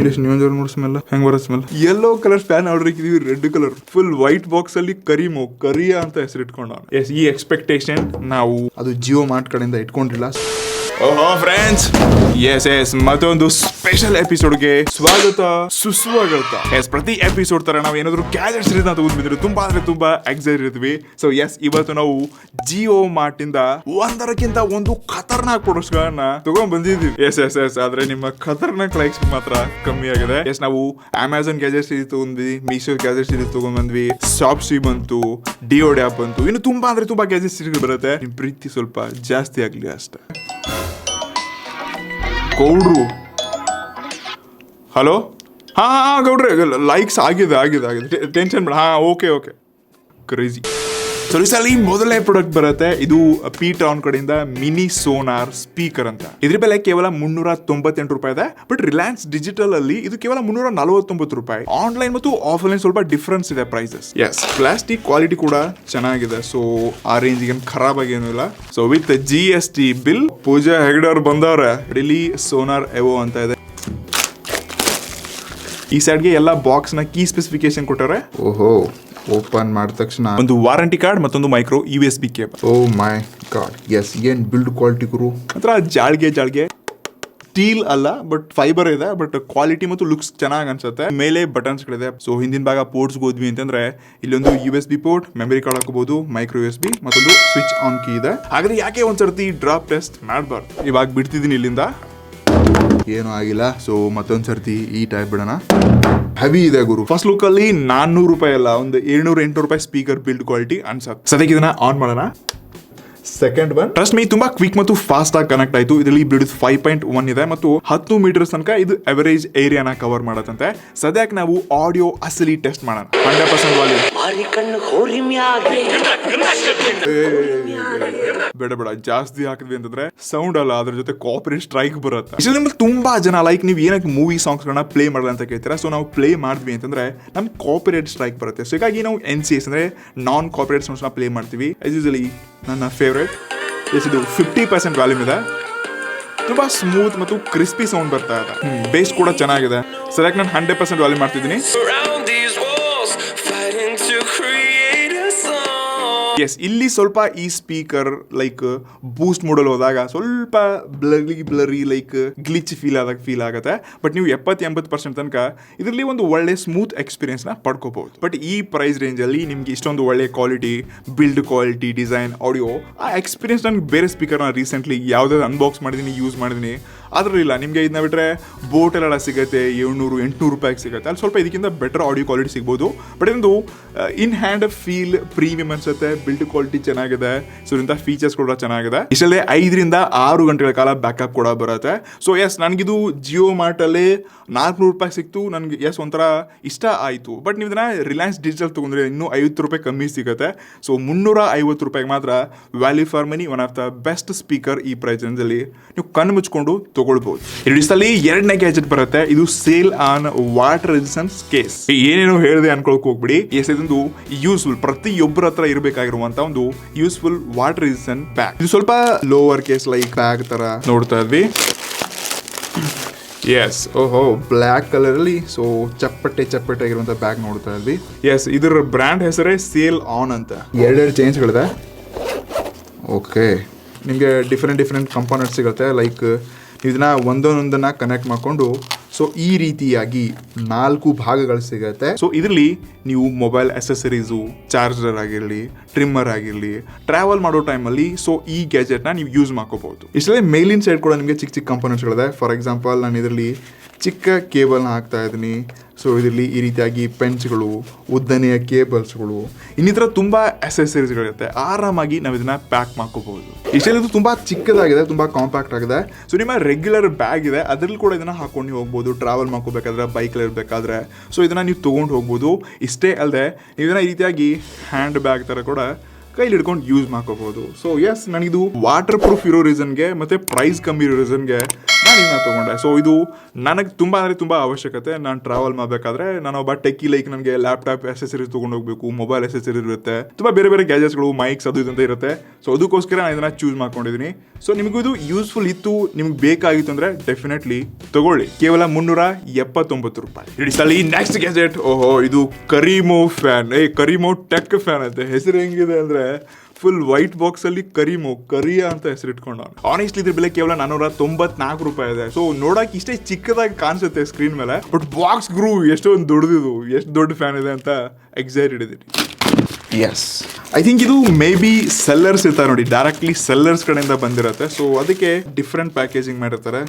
ನೀವೊಂದು ಸ್ಮೆಲ್ ಹೆಂಗ್ ಬರೋ smell. Yellow colour fan order ಇಕ್ಕಿದೀವಿ, red colour full white box ಅಲ್ಲಿ ಕರಿಯಾ ಅಂತ ಹೆಸರು ಇಟ್ಕೊಂಡ. ಎಸ್, ಈ ಎಕ್ಸ್ಪೆಕ್ಟೇಷನ್ ನಾವು ಅದು ಜಿಯೋ ಮಾರ್ಟ್ ಕಡೆಯಿಂದ ಇಟ್ಕೊಂಡಿಲ್ಲ. ಓಹೋ ಫ್ರೆಂಡ್ಸ್, ಎಸ್ ಮತ್ತೊಂದು ಸ್ಪೆಷಲ್ ಎಪಿಸೋಡ್ಗೆ ಸ್ವಾಗತ ಸುಸ್ವಾಗತ. ಎಸ್, ಪ್ರತಿ ಎಪಿಸೋಡ್ ತರ ನಾವು ಏನಾದ್ರು ಗ್ಯಾಜೆಟ್ಸ್ ತಗೊಂಡ್ಬಿದ್ರೆ ತುಂಬಾ ಅಂದ್ರೆ ತುಂಬಾ ಎಕ್ಸೈಟ್ ಇರ್ತೀವಿ. ಸೊ ಎಸ್, ಇವತ್ತು ನಾವು ಜಿಯೋ ಮಾರ್ಟ್ ಇಂದ ಒಂದರಕ್ಕಿಂತ ಒಂದು ಖತರ್ನಾಕ್ ಪ್ರಾಡಕ್ಟ್ಸ್ ಗಳನ್ನ ತಗೊಂಡ್ ಬಂದಿದ್ದೀವಿ. ಎಸ್ ಆದ್ರೆ ನಿಮ್ಮ ಖತರ್ನಾಕ್ ಲೈಕ್ಸ್ ಮಾತ್ರ ಕಮ್ಮಿ ಆಗಿದೆ. ಎಸ್, ನಾವು ಅಮೆಝಾನ್ ಗ್ಯಾಜೆಟ್ ಸೀರೀಸ್ ತಗೊಂಡ್ವಿ, ಮೀಶೋ ಗ್ಯಾಜೆಟ್ ಸೀರೀಸ್ ತಗೊಂಡ್ ಬಂದ್ವಿ, ಶಾಪ್ಸಿ ಬಂತು, ಡಿಯೋಡ್ ಆಪ್ ಬಂತು, ಇನ್ನು ತುಂಬಾ ಅಂದ್ರೆ ತುಂಬಾ ಗ್ಯಾಜೆಟ್ ಸೀರೀಸ್ ಬರುತ್ತೆ. ನಿಮ್ ಪ್ರೀತಿ ಸ್ವಲ್ಪ ಜಾಸ್ತಿ ಆಗ್ಲಿ ಅಷ್ಟೇ. ಗೌಡ್ರು, ಹಲೋ, ಹಾ ಗೌಡ್ರೆ, ಲೈಕ್ಸ್ ಆಗಿದೆ, ಟೆನ್ಷನ್ ಬೇಡ. Okay crazy. ಸೊ ಈ ಮೊದಲನೇ ಪ್ರಾಡಕ್ಟ್ ಬರುತ್ತೆ. ಇದು ಪೀಟಾನ್ ಕಡೆಯಿಂದ ಮಿನಿ ಸೋನಾರ್ ಸ್ಪೀಕರ್ ಅಂತ. ಇದ್ರ ಬೆಲೆ ಕೇವಲ 398 ರೂಪಾಯಿ ಇದೆ. ಬಟ್ ರಿಲಯನ್ಸ್ ಡಿಜಿಟಲ್ ಅಲ್ಲಿ ಇದು ಕೇವಲ 349 ರೂಪಾಯಿ. ಆನ್ಲೈನ್ ಮತ್ತು ಆಫ್ಲೈನ್ ಸ್ವಲ್ಪ ಡಿಫರೆನ್ಸ್ ಇದೆ ಪ್ರೈಸಸ್. ಎಸ್, ಪ್ಲಾಸ್ಟಿಕ್ ಕ್ವಾಲಿಟಿ ಕೂಡ ಚೆನ್ನಾಗಿದೆ. ಸೊ ಆ ರೇಂಜ್ ಏನು ಖರಾಬ್ ಆಗೇನಿಲ್ಲ. ಸೊ ವಿತ್ GST ಬಿಲ್ ಪೂಜಾ ಹೆಗ್ಡೆ ಅವ್ರು ಬಂದವ್ರೆ. ಡೆಲ್ಲಿ ಸೋನಾರ್ ಎವೋ ಅಂತ ಇದೆ. ಈ ಸೈಡ್ಗೆ ಎಲ್ಲ ಬಾಕ್ಸ್ ನ ಕೀ ಸ್ಪೆಸಿಫಿಕೇಶನ್ ಕೊಟ್ಟಾರೆ. ಓಹೋ, ಓಪನ್ ಮಾಡಿದ ತಕ್ಷಣ ಒಂದು ವಾರಂಟಿ ಕಾರ್ಡ್, ಮತ್ತೊಂದು ಮೈಕ್ರೋ USB ಕೇಬಲ್. ಓ ಮೈ ಗಾಡ್, ಎಸ್, ಏನ್ ಬಿಲ್ಡ್ ಕ್ವಾಲಿಟಿ ಗುರು. ಮಾತ್ರ ಜಾಳ್ಗೆ ಸ್ಟೀಲ್ ಅಲ್ಲ, ಬಟ್ ಫೈಬರ್ ಇದೆ. ಬಟ್ ಕ್ವಾಲಿಟಿ ಮತ್ತು ಲುಕ್ಸ್ ಚೆನ್ನಾಗಿ ಅನ್ಸುತ್ತೆ. ಮೇಲೆ ಬಟನ್ಸ್ ಗಳಿದೆ. ಸೊ ಹಿಂದಿನ ಭಾಗ ಪೋರ್ಟ್ಸ್ ಹೋದ್ವಿ ಅಂತಂದ್ರೆ ಇಲ್ಲೊಂದು USB ಪೋರ್ಟ್, ಮೆಮರಿ ಕಾರ್ಡ್ ಹಾಕೋಬಹುದು, ಮೈಕ್ರೋ USB, ಮತ್ತೊಂದು ಸ್ವಿಚ್ ಆನ್ ಕೀ ಇದೆ. ಹಾಗಾದ್ರೆ ಯಾಕೆ ಒಂದ್ಸರ್ತಿ ಡ್ರಾಪ್ ಟೆಸ್ಟ್ ಮಾಡಬಾರ್ದು. ಇವಾಗ ಬಿಡ್ತಿದ್ದೀನಿ ಇಲ್ಲಿಂದ, ಏನೂ ಆಗಿಲ್ಲ. ಸೊ ಮತ್ತೊಂದ್ ಸರ್ತಿ ಈ ಟೈಪ್ ಬಿಡೋಣ. ಹೆವಿ ಇದೆ ಗುರು. ಫಸ್ಟ್ ಲುಕ್ ಅಲ್ಲಿ 400 ರೂಪಾಯಿ ಅಲ್ಲ, ಒಂದು 700-800 ರೂಪಾಯಿ ಸ್ಪೀಕರ್ ಬಿಲ್ಡ್ ಕ್ವಾಲಿಟಿ ಅನ್ಸುತ್ತೆ. ಸದ್ಯಕ್ಕೆ ಇದನ್ನ ಆನ್ ಮಾಡೋಣ. ಸೆಕೆಂಡ್ ಒನ್, ಟ್ರಸ್ಟ್ ಮೀ, ತುಂಬಾ ಕ್ವಿಕ್ ಮತ್ತು ಫಾಸ್ಟ್ ಆಗಿ ಕನೆಕ್ಟ್ ಆಯ್ತು. ಇದರಲ್ಲಿ ಬ್ಲೂಟೂತ್ 5.1 ಇದೆ ಮತ್ತು 10 ಮೀಟರ್ಸ್ ತನಕ ಇದು ಅವರೇಜ್ ಏರಿಯಾನ ಕವರ್ ಮಾಡತ್ತಂತೆ. ಸದ್ಯಕ್ಕೆ ನಾವು ಆಡಿಯೋ ಅಸಲಿ ಟೆಸ್ಟ್ ಮಾಡೋಣ. 100% ವಾಲ್ಯೂಮ್. ಬೇಡ ಜಾಸ್ತಿ ಹಾಕಿದ್ವಿ ಅಂತಂದ್ರೆ ಸೌಂಡ್ ಅಲ್ಲ, ಅದ್ರ ಜೊತೆ ಕಾಪಿರೈಟ್ ಸ್ಟ್ರೈಕ್ ಬರುತ್ತೆ. ಇಷ್ಟಲ್ಲಿ ನಿಮ್ಗೆ ತುಂಬಾ ಜನ ಲೈಕ್ ನೀವು ಏನಕ್ಕೆ ಮೂವಿ ಸಾಂಗ್ಸ್ ಗಳನ್ನ ಪ್ಲೇ ಮಾಡಲ್ಲ ಅಂತ ಕೇಳ್ತೀರಾ. ಸೊ ನಾವು ಪ್ಲೇ ಮಾಡಿದ್ವಿ ಅಂತಂದ್ರೆ ನಮ್ಗೆ ಕಾಪಿರೈಟ್ ಸ್ಟ್ರೈಕ್ ಬರುತ್ತೆ. ಸೊ ಹೀಗಾಗಿ ನಾವು NCS ಅಂದ್ರೆ ನಾನ್ ಕಾಪಿರೈಟ್ ಸಾಂಗ್ಸ್ ನ ಪ್ಲೇ ಮಾಡ್ತೀವಿ. ಆಸ್ ಯೂಶುವಲಿ ನನ್ನ ಫೇವ್ರೇಟ್. ಇದು 50% ವಾಲ್ಯೂಮ್ ಇದೆ. ತುಂಬಾ ಸ್ಮೂತ್ ಮತ್ತು ಕ್ರಿಸ್ಪಿ ಸೌಂಡ್ ಬರ್ತಾ ಇದೆ. ಬೇಸ್ ಕೂಡ ಚೆನ್ನಾಗಿದೆ. ಸದ್ಯಕ್ಕೆ ನಾನು 100% ವಾಲ್ಯೂಮ್ ಮಾಡ್ತಿದ್ದೀನಿ. ಎಸ್, ಇಲ್ಲಿ ಸ್ವಲ್ಪ ಈ ಸ್ಪೀಕರ್ ಲೈಕ್ ಬೂಸ್ಟ್ ಮೋಡಲ್ ಹೋದಾಗ ಸ್ವಲ್ಪ ಬ್ಲರಿ ಲೈಕ್ ಗ್ಲಿಚ್ ಫೀಲ್ ಆಗುತ್ತೆ. ಬಟ್ ನೀವು 70-80% ತನಕ ಇದರಲ್ಲಿ ಒಂದು ಒಳ್ಳೆ ಸ್ಮೂತ್ ಎಕ್ಸ್ಪೀರಿಯನ್ಸ್ ನ ಪಡ್ಕೋಬಹುದು. ಬಟ್ ಈ ಪ್ರೈಸ್ ರೇಂಜ್ ಅಲ್ಲಿ ನಿಮ್ಗೆ ಇಷ್ಟೊಂದು ಒಳ್ಳೆ quality, build quality, design, audio, ಆ ಎಕ್ಸ್ಪೀರಿಯನ್ಸ್ ನನಗೆ ಬೇರೆ ಸ್ಪೀಕರ್ ನ ರೀಸೆಂಟ್ಲಿ ಯಾವ್ದಾದ್ರು ಅನ್ಬಾಕ್ಸ್ ಮಾಡಿದೀನಿ, ಯೂಸ್ ಮಾಡಿದೀನಿ, ಅದ್ರಲ್ಲಿಲ್ಲ. ನಿಮಗೆ ಇದನ್ನ ಬಿಟ್ರೆ ಬೋಟೆಲ್ಲ ಸಿಗುತ್ತೆ 700-800 ರೂಪಾಯಿಗೆ ಸಿಗುತ್ತೆ. ಅಲ್ಲಿ ಸ್ವಲ್ಪ ಇದಕ್ಕಿಂತ ಬೆಟರ್ ಆಡಿಯೋ ಕ್ವಾಲಿಟಿ ಸಿಗ್ಬೋದು. ಬಟ್ ಇದೊಂದು ಇನ್ ಹ್ಯಾಂಡ್ ಫೀಲ್ ಪ್ರೀಮಿಯಂ ಅನ್ಸುತ್ತೆ. ಬಿಲ್ಡ್ ಕ್ವಾಲಿಟಿ ಚೆನ್ನಾಗಿದೆ. ಸೊ ಇಂಥ ಫೀಚರ್ಸ್ ಕೂಡ ಚೆನ್ನಾಗಿದೆ. ಇಷ್ಟಲ್ಲೇ 5-6 ಗಂಟೆಗಳ ಕಾಲ ಬ್ಯಾಕಪ್ ಕೂಡ ಬರುತ್ತೆ. ಸೊ ಎಸ್, ನನಗಿದು ಜಿಯೋ ಮಾರ್ಟ್ ಅಲ್ಲಿ 400 ರೂಪಾಯಿ ಸಿಕ್ತು. ನನಗೆ ಎಸ್ ಒಂಥರ ಇಷ್ಟ ಆಯಿತು. ಬಟ್ ನೀವು ಇದನ್ನ ರಿಲಯನ್ಸ್ ಡಿಜಿಟಲ್ ತಗೊಂಡ್ರೆ ಇನ್ನೂ 50 ರೂಪಾಯಿ ಕಮ್ಮಿ ಸಿಗುತ್ತೆ. ಸೊ 350 ರೂಪಾಯಿಗೆ ಮಾತ್ರ value for money, one of the best speaker ಈ ಪ್ರೈಸ್ ರೇಂಜಲ್ಲಿ ನೀವು ಕಣ್ಣು ಮುಚ್ಕೊಂಡು ತಗೊಳ್ಬಹುದು. ಇಷ್ಟಲ್ಲಿ ಎರಡನೇ ಗ್ಯಾಜೆಟ್ ಬರುತ್ತೆ. ಇದು sale on water resistance case. ಏನೇನೋ ಹೇಳಿದೆ ಅನ್ಕೊಳಕ್ ಹೋಗ್ಬಿಡಿ. ಎಸ್, ಇದೊಂದು ಯೂಸ್ಫುಲ್, ಪ್ರತಿಯೊಬ್ಬರ ಹತ್ರ ಇರಬೇಕಾಗಿರುವಂತ ಒಂದು ಯೂಸ್ಫುಲ್ ವಾಟರ್ ರೆಸಿಸ್ಟೆಂಟ್ ಬ್ಯಾಗ್. ಇದು ಸ್ವಲ್ಪ ಲೋವರ್ ಕೇಸ್ ಲೈಕ್ ಬ್ಯಾಗ್ ತರ ನೋಡ್ತಾ ಇದ್ವಿ. ಎಸ್, ಓಹೋ, ಬ್ಲ್ಯಾಕ್ ಕಲರ್ ಅಲ್ಲಿ. ಸೊ ಚಪ್ಪಟೆ ಆಗಿರುವಂತ ಬ್ಯಾಗ್ ನೋಡ್ತಾ ಇದ್ವಿ. ಎಸ್, ಇದರ ಬ್ರ್ಯಾಂಡ್ ಹೆಸರೇ ಸೇಲ್ ಆನ್ ಅಂತ. ಎರಡೆರಡು ಚೇಂಜ್ಗಳಿದೆ. ಓಕೆ, ನಿಮಗೆ ಡಿಫ್ರೆಂಟ್ ಕಂಪೋನೆಂಟ್ ಸಿಗುತ್ತೆ. ಲೈಕ್ ಇದನ್ನ ಒಂದೊಂದನ್ನ ಕನೆಕ್ಟ್ ಮಾಡ್ಕೊಂಡು ಸೊ ಈ ರೀತಿಯಾಗಿ 4 ಭಾಗಗಳು ಸಿಗುತ್ತೆ. ಸೊ ಇದರಲ್ಲಿ ನೀವು ಮೊಬೈಲ್ ಅಸೆಸರೀಸು, ಚಾರ್ಜರ್ ಆಗಿರಲಿ, ಟ್ರಿಮ್ಮರ್ ಆಗಿರಲಿ, ಟ್ರಾವೆಲ್ ಮಾಡೋ ಟೈಮಲ್ಲಿ ಸೊ ಈ ಗ್ಯಾಜೆಟ್ನ ನೀವು ಯೂಸ್ ಮಾಡ್ಕೋಬಹುದು. ಇಷ್ಟಲ್ಲೇ ಮೇಲಿನ ಸೈಡ್ ಕೂಡ ನಿಮಗೆ ಚಿಕ್ಕ ಕಂಪೋನೆಂಟ್ಸ್ಗಳಿದೆ. ಫಾರ್ ಎಕ್ಸಾಂಪಲ್, ನಾನು ಇದರಲ್ಲಿ ಚಿಕ್ಕ ಕೇಬಲ್ನ ಹಾಕ್ತಾ ಇದ್ದೀನಿ. ಸೊ ಇದರಲ್ಲಿ ಈ ರೀತಿಯಾಗಿ ಪೆನ್ಸ್ಗಳು, ಉದ್ದನೆಯ ಕೇಬಲ್ಸ್ಗಳು, ಇನ್ನಿತರ ತುಂಬ ಅಸೆಸರೀಸ್ಗಳಿರುತ್ತೆ. ಆರಾಮಾಗಿ ನಾವು ಇದನ್ನ ಪ್ಯಾಕ್ ಮಾಡ್ಕೋಬಹುದು. ಇಷ್ಟೆಲ್ಲ ಇದು ತುಂಬ ಚಿಕ್ಕದಾಗಿದೆ, ತುಂಬ ಕಾಂಪ್ಯಾಕ್ಟ್ ಆಗಿದೆ. ಸೊ ನಿಮ್ಮ ರೆಗ್ಯುಲರ್ ಬ್ಯಾಗ್ ಇದೆ, ಅದರಲ್ಲಿ ಕೂಡ ಇದನ್ನ ಹಾಕೊಂಡು ಹೋಗ್ಬೋದು. ಟ್ರಾವೆಲ್ ಮಾಡ್ಕೋಬೇಕಾದ್ರೆ, ಬೈಕಲ್ಲಿ ಇರಬೇಕಾದ್ರೆ ಸೊ ಇದನ್ನ ನೀವು ತೊಗೊಂಡು ಹೋಗ್ಬೋದು. ಇಷ್ಟೇ ಅಲ್ಲದೆ ನೀವು ಇದನ್ನ ಈ ರೀತಿಯಾಗಿ ಹ್ಯಾಂಡ್ ಬ್ಯಾಗ್ ಥರ ಕೂಡ ಕೈಲಿ ಹಿಡ್ಕೊಂಡು ಯೂಸ್ ಮಾಡ್ಕೋಬಹುದು. ಸೊ ಎಸ್, ನನಗಿದು ವಾಟರ್ ಪ್ರೂಫ್ ಇರೋ ರೀಸನ್ಗೆ ಮತ್ತೆ ಪ್ರೈಸ್ ಕಮ್ಮಿ ಇರೋ ರೀಸನ್ಗೆ ನಾನು ಇದನ್ನ ತೊಗೊಂಡೆ. ಸೊ ಇದು ನನಗೆ ತುಂಬ ಅಂದರೆ ತುಂಬ ಅವಶ್ಯಕತೆ. ನಾನು ಟ್ರಾವೆಲ್ ಮಾಡಬೇಕಾದ್ರೆ ನಾನೊಬ್ಬ ಟೆಕ್ಕಿ, ಲೈಕ್ ನನಗೆ ಲ್ಯಾಪ್ಟಾಪ್ ಎಸೆಸರೀಸ್ ತೊಗೊಂಡು ಹೋಗಬೇಕು, ಮೊಬೈಲ್ ಎಸೆಸರೀಸ್ ಇರುತ್ತೆ, ತುಂಬ ಬೇರೆ ಬೇರೆ ಗ್ಯಾಜೆಟ್ಸ್ಗಳು, ಮೈಕ್ಸ್ ಅದು ಇದಂತ ಇರುತ್ತೆ. ಸೊ ಅದಕ್ಕೋಸ್ಕರ ನಾನು ಇದನ್ನು ಚೂಸ್ ಮಾಡ್ಕೊಂಡಿದ್ದೀನಿ. ಸೊ ನಿಮಗೂ ಇದು ಯೂಸ್ಫುಲ್ ಇತ್ತು, ನಿಮ್ಗೆ ಬೇಕಾಗಿತ್ತು ಅಂದರೆ ಡೆಫಿನೆಟ್ಲಿ ತಗೊಳ್ಳಿ. ಕೇವಲ 379 ರೂಪಾಯಿ. ಇಡಿಸಲಿ ನೆಕ್ಸ್ಟ್ ಗ್ಯಾಜೆಟ್. ಓಹೋ, ಇದು ಕರಿಮೋ ಫ್ಯಾನ್. ಕರಿಮೋ ಟೆಕ್ ಫ್ಯಾನ್ ಅಂತೆ. ಹೆಸರು ಹೆಂಗಿದೆ ಅಂದರೆ ಫುಲ್ ವೈಟ್ ಬಾಕ್ಸ್ ಅಲ್ಲಿ ಕರಿಯಾ ಅಂತ ಹೆಸರಿಟ್ಕೊಂಡು. ಆನೆಸ್ಟ್ಲಿ ಇದ್ರ ಬೆಲೆ ಕೇವಲ 494 ರೂಪಾಯಿ ಇದೆ. ಸೊ ನೋಡಕ್ ಇಷ್ಟೇ ಚಿಕ್ಕದಾಗಿ ಕಾಣಿಸುತ್ತೆ ಸ್ಕ್ರೀನ್ ಮೇಲೆ, ಬಟ್ ಬಾಕ್ಸ್ ಎಷ್ಟೊಂದು ದೊಡ್ಡದಿದು, ಎಷ್ಟು ದೊಡ್ಡ ಫ್ಯಾನ್ ಇದೆ ಅಂತ ಎಕ್ಸೈಟೆಡ್ ಇದ್ದೀನಿ. ಎಸ್, ಐ ಥಿಂಕ್ ಇದು ಮೇ ಬಿ ಸೆಲ್ಲರ್ಸ್ ಇರ್ತಾರೆ ನೋಡಿ, ಡೈರೆಕ್ಟ್ಲಿ ಸೆಲ್ಲರ್ಸ್ ಕಡೆಯಿಂದ ಬಂದಿರುತ್ತೆ. ಸೊ ಅದಕ್ಕೆ ಡಿಫ್ರೆಂಟ್ ಪ್ಯಾಕೇಜಿಂಗ್ ಮಾಡಿರ್ತಾರೆ.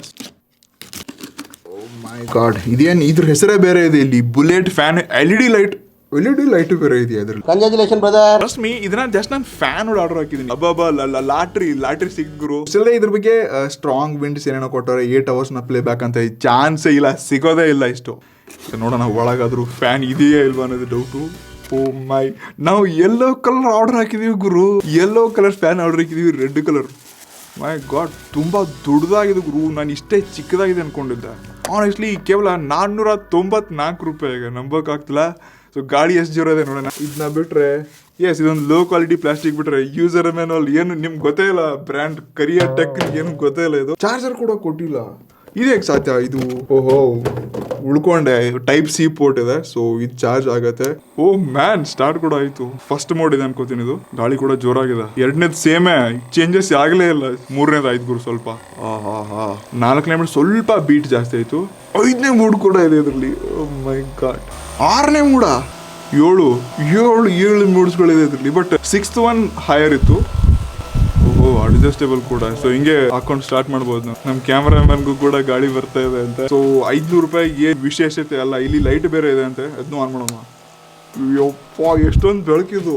ಮೈ ಗಾಡ್, ಇದೇನು ಇದ್ರ ಹೆಸರೇ ಬೇರೆ ಇದೆ ಇಲ್ಲಿ. ಬುಲೆಟ್ ಫ್ಯಾನ್, LED ಲೈಟ್ ಬೇರೆ ಇದೆಯಾ ಅದ್ರಲ್ಲಿ. Congratulation brother. ಟ್ರಸ್ಟ್ ಮೀ, ಇದನ್ನ ಜಸ್ಟ್ ನಾನು ಫ್ಯಾನ್ ಆರ್ಡರ್ ಹಾಕಿದ್ದೀನಿ. ಅಬ್ಬಾ ಲಾಟ್ರಿ ಸಿಕ್ಗುರು. ಇಷ್ಟೆಲ್ಲ ಇದ್ರ ಬಗ್ಗೆ ಸ್ಟ್ರಾಂಗ್ ವಿಂಡ್ಸ್ ಏನೇನೋ ಕೊಟ್ಟವ್ರೆ, 8 hours ಪ್ಲೇ ಬ್ಯಾಕ್ ಅಂತ. ಚಾನ್ಸೇ ಇಲ್ಲ, ಸಿಗೋದೇ ಇಲ್ಲ ಇಷ್ಟು. ನೋಡೋಣ ಒಳಗಾದ್ರು ಫ್ಯಾನ್ ಇದೆಯಾ ಇಲ್ವಾ ಅನ್ನೋದು ಡೌಟು. ಓ ಮೈ, ನಾವು ಯೆಲ್ಲೋ ಕಲರ್ ಆರ್ಡರ್ ಹಾಕಿದೀವಿ ಗುರು. ಯೆಲ್ಲೋ ಕಲರ್ ಫ್ಯಾನ್ ಆರ್ಡರ್ ಹಾಕಿದೀವಿ, ರೆಡ್ ಕಲರ್. ಮೈ ಗಾಡ್, ತುಂಬ ದೊಡ್ಡದಾಗಿದೆ ಗುರು. ನಾನು ಇಷ್ಟೇ ಚಿಕ್ಕದಾಗಿದೆ ಅನ್ಕೊಂಡಿದ್ದೆ. ಆನೆಸ್ಟ್ಲಿ ಕೇವಲ 494 ರೂಪಾಯಿಗೆ, ನಂಬೋಕ್ಕಾಗ್ತಿಲ್ಲ. ಸೊ ಗಾಡಿ ಎಷ್ಟು ಜೋರ ಇದೆ ನೋಡೋಣ. ಇದನ್ನ ಬಿಟ್ರೆ ಇದೊಂದು ಲೋ ಕ್ವಾಲಿಟಿ ಪ್ಲಾಸ್ಟಿಕ್ ಬಿಟ್ರೆ ಯೂಸರ್ ಮ್ಯಾನುವಲ್ ಏನು ನಿಮ್ಗೆ ಗೊತ್ತೇ ಇಲ್ಲ. ಬ್ರ್ಯಾಂಡ್ ಕರಿಯರ್ ಟೆಕ್ ಏನು ಗೊತ್ತೇ ಇಲ್ಲ. ಇದು ಚಾರ್ಜರ್ ಕೂಡ ಕೊಟ್ಟಿಲ್ಲ. ಇದು ಹೇಗೆ ಸಾಧ್ಯ? ಇದು ಓಹೋ ಉಳ್ಕೊಂಡೆ. Type-C ಪೋರ್ಟ್ ಇದೆ, ಸೊ ಇದು ಚಾರ್ಜ್ ಆಗತ್ತೆ. ಓ ಮ್ಯಾನ್, ಸ್ಟಾರ್ಟ್ ಕೂಡ ಆಯ್ತು. ಫಸ್ಟ್ ಮೋಡ್ ಇದೆ ಅನ್ಕೋತೀನಿ. ಇದು ಗಾಳಿ ಕೂಡ ಜೋರಾಗಿದೆ. 2ನೇದು ಸೇಮೇ, ಚೇಂಜಸ್ ಆಗಲೇ ಇಲ್ಲ. 3ನೇದು ಆಯ್ತು ಗುರು ಸ್ವಲ್ಪ. 4ನೇ ಮೋಡ್ ಸ್ವಲ್ಪ ಬೀಟ್ ಜಾಸ್ತಿ ಆಯ್ತು. 5ನೇ ಮೋಡ್ ಕೂಡ ಇದೆ ಇದರಲ್ಲಿ. ಓ ಮೈ ಗಾಡ್. 6ನೇ ಮೂಡ 7 ಮೂಡ್ಸ್ಗಳಿದೆ ಇದರಲ್ಲಿ. ಬಟ್ 6th ಒನ್ ಹೈಯರ್ ಇತ್ತು. ಓಹೋ, ಅಡ್ಜಸ್ಟೇಬಲ್ ಕೂಡ. ಸೊ ಹಿಂಗೆ ಹಾಕೊಂಡು ಸ್ಟಾರ್ಟ್ ಮಾಡ್ಬೋದು ನಾವು. ನಮ್ಮ ಕ್ಯಾಮರಾಮನ್ಗೂ ಕೂಡ ಗಾಳಿ ಬರ್ತಾ ಇದೆ ಅಂತ. ಸೊ 500 ರೂಪಾಯಿಗೆ ಏನು ವಿಶೇಷತೆ ಅಲ್ಲ, ಇಲ್ಲಿ ಲೈಟ್ ಬೇರೆ ಇದೆ ಅಂತೆ. ಅದನ್ನು ಆನ್ ಮಾಡೋಣ. ಯಪ್ಪ, ಎಷ್ಟೊಂದು ಬೆಳಕಿದು,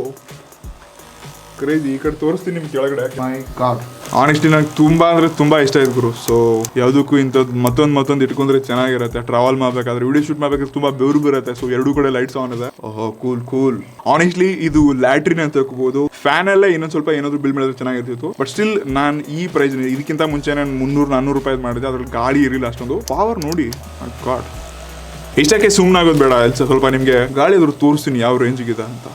ಕ್ರೇಜಿ. ಈ ಕಡೆ ತೋರಿಸ್ತೀನಿ ನಿಮ್ಗೆ ಕೆಳಗಡೆ. ಮೈ ಗಾಡ್, ಆನೆಸ್ಟ್ಲಿ ನಂಗೆ ತುಂಬಾ ಅಂದ್ರೆ ತುಂಬಾ ಇಷ್ಟ ಆಯ್ತು ಗುರು. ಸೊ ಯಾವುದಕ್ಕೂ ಇಂಥದ್ದು ಮತ್ತೊಂದು ಇಟ್ಕೊಂಡ್ರೆ ಚೆನ್ನಾಗಿರುತ್ತೆ. ಟ್ರಾವೆಲ್ ಮಾಡ್ಬೇಕಾದ್ರೆ, ವಿಡಿಯೋ ಶೂಟ್ ಮಾಡ್ಬೇಕಾದ್ರೆ ತುಂಬಾ ಬೆವರು ಬರುತ್ತೆ. ಸೊ 2 ಕಡೆ ಲೈಟ್ಸ್ ಆನ್ ಇದೆ. ಓಹೋ, ಕೂಲ್. ಆನೆಸ್ಟ್ಲಿ ಇದು ಲ್ಯಾಟ್ರಿನ್ ಅಂತ ಹೇಳ್ಕೋಬಹುದು. ಫ್ಯಾನ್ ಅಲ್ಲೇ ಇನ್ನೊಂದು ಸ್ವಲ್ಪ ಏನಾದ್ರು ಬಿಲ್ ಮಾಡಿದ್ರೆ ಚೆನ್ನಾಗಿರ್ತಿತ್ತು. ಬಟ್ ಸ್ಟಿಲ್ ನಾನು ಈ ಪ್ರೈಸ್, ಇದಕ್ಕಿಂತ ಮುಂಚೆ ನಾನು 300-400 ರೂಪಾಯಿ ಮಾಡಿದೆ. ಅದ್ರಲ್ಲಿ ಗಾಳಿ ಇರಲಿಲ್ಲ ಅಷ್ಟೊಂದು. ಪವರ್ ನೋಡಿ, ಗಾಡ್. ಇಷ್ಟಕ್ಕೆ ಸುಮ್ಮನೆ ಆಗೋದು ಬೇಡ. ಸ್ವಲ್ಪ ನಿಮಗೆ ಗಾಳಿ ಅದ್ರ ತೋರಿಸ್ತೀನಿ ಯಾವ ರೇಂಜಿಗಿದೆ ಅಂತ.